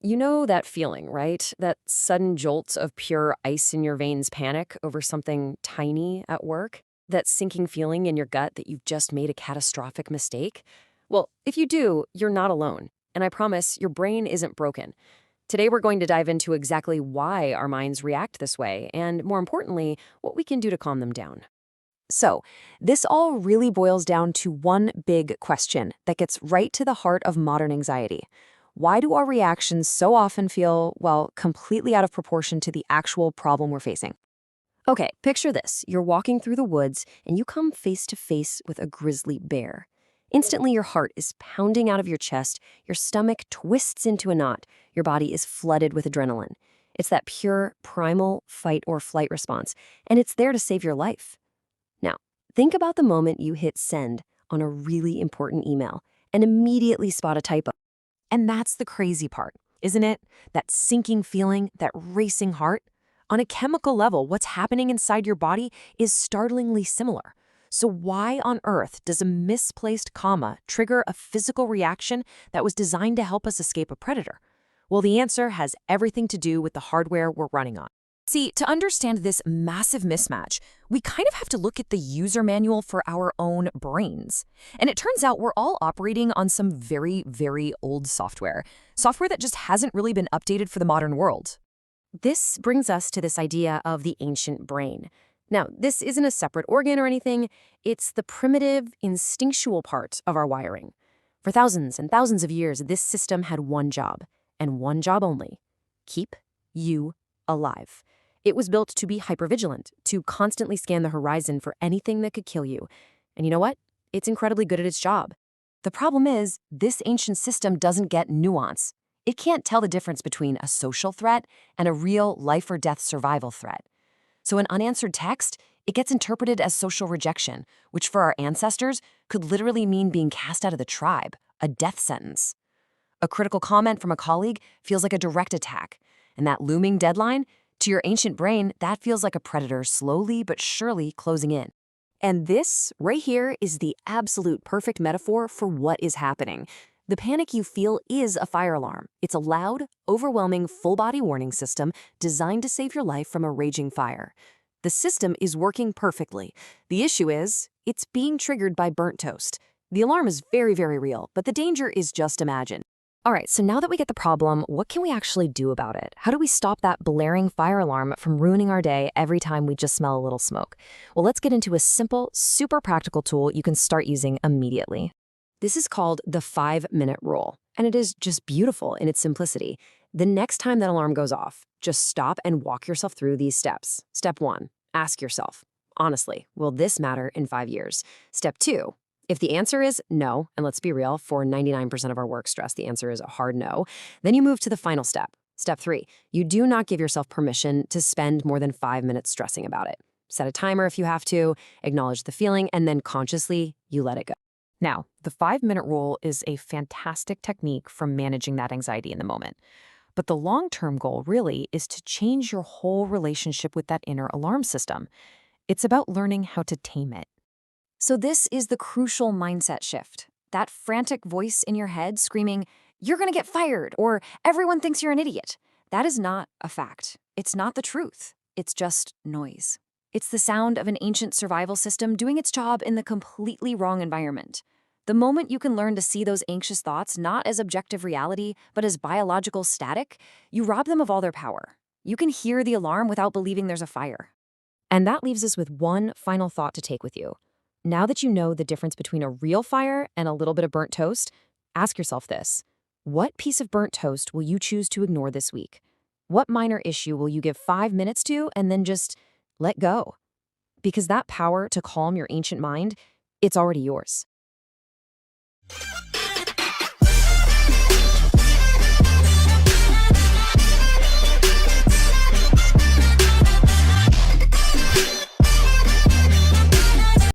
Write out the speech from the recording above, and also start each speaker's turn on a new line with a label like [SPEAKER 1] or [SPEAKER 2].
[SPEAKER 1] You know that feeling, right? That sudden jolts of pure ice in your veins panic over something tiny at work? That sinking feeling in your gut that you've just made a catastrophic mistake? Well, if you do, you're not alone. And I promise your brain isn't broken. Today, we're going to dive into exactly why our minds react this way, and more importantly, what we can do to calm them down.
[SPEAKER 2] So, this all really boils down to one big question that gets right to the heart of modern anxiety. Why do our reactions so often feel, well, completely out of proportion to the actual problem we're facing?
[SPEAKER 1] Okay, picture this. You're walking through the woods and you come face to face with a grizzly bear. Instantly, your heart is pounding out of your chest, your stomach twists into a knot, your body is flooded with adrenaline. It's that pure, primal fight or flight response, and it's there to save your life. Now, think about the moment you hit send on a really important email and immediately spot a typo.
[SPEAKER 2] And that's the crazy part, isn't it? That sinking feeling, that racing heart. On a chemical level, what's happening inside your body is startlingly similar. So why on earth does a misplaced comma trigger a physical reaction that was designed to help us escape a predator? Well, the answer has everything to do with the hardware we're running on. See, to understand this massive mismatch, we kind of have to look at the user manual for our own brains. And it turns out we're all operating on some very, very old software. Software that just hasn't really been updated for the modern world.
[SPEAKER 1] This brings us to this idea of the ancient brain. Now, this isn't a separate organ or anything, it's the primitive, instinctual part of our wiring. For thousands and thousands of years, this system had one job, and one job only: keep you alive. It was built to be hypervigilant, to constantly scan the horizon for anything that could kill you. And you know what? It's incredibly good at its job. The problem is, this ancient system doesn't get nuance. It can't tell the difference between a social threat and a real life or death survival threat. So an unanswered text, it gets interpreted as social rejection, which for our ancestors could literally mean being cast out of the tribe, a death sentence. A critical comment from a colleague feels like a direct attack, and that looming deadline, to your ancient brain, that feels like a predator slowly but surely closing in. And this, right here, is the absolute perfect metaphor for what is happening. The panic you feel is a fire alarm. It's a loud, overwhelming, full-body warning system designed to save your life from a raging fire. The system is working perfectly. The issue is, it's being triggered by burnt toast. The alarm is very, very real, but the danger is just imagined. All right, so now that we get the problem, what can we actually do about it? How do we stop that blaring fire alarm from ruining our day every time we just smell a little smoke? Well, let's get into a simple, super practical tool you can start using immediately. This is called the 5-minute rule, and it is just beautiful in its simplicity. The next time that alarm goes off, just stop and walk yourself through these steps. Step 1, ask yourself, honestly, will this matter in 5 years? Step 2, if the answer is no, and let's be real, for 99% of our work stress, the answer is a hard no, then you move to the final step. Step 3, you do not give yourself permission to spend more than 5 minutes stressing about it. Set a timer if you have to, acknowledge the feeling, and then consciously, you let it go.
[SPEAKER 2] Now, the 5-minute rule is a fantastic technique for managing that anxiety in the moment. But the long-term goal really is to change your whole relationship with that inner alarm system. It's about learning how to tame it.
[SPEAKER 1] So this is the crucial mindset shift. That frantic voice in your head screaming, "You're going to get fired," or "Everyone thinks you're an idiot." That is not a fact. It's not the truth. It's just noise. It's the sound of an ancient survival system doing its job in the completely wrong environment. The moment you can learn to see those anxious thoughts not as objective reality, but as biological static, you rob them of all their power. You can hear the alarm without believing there's a fire. And that leaves us with one final thought to take with you. Now that you know the difference between a real fire and a little bit of burnt toast, ask yourself this: what piece of burnt toast will you choose to ignore this week? What minor issue will you give 5 minutes to and then just let go? Because that power to calm your ancient mind, it's already yours.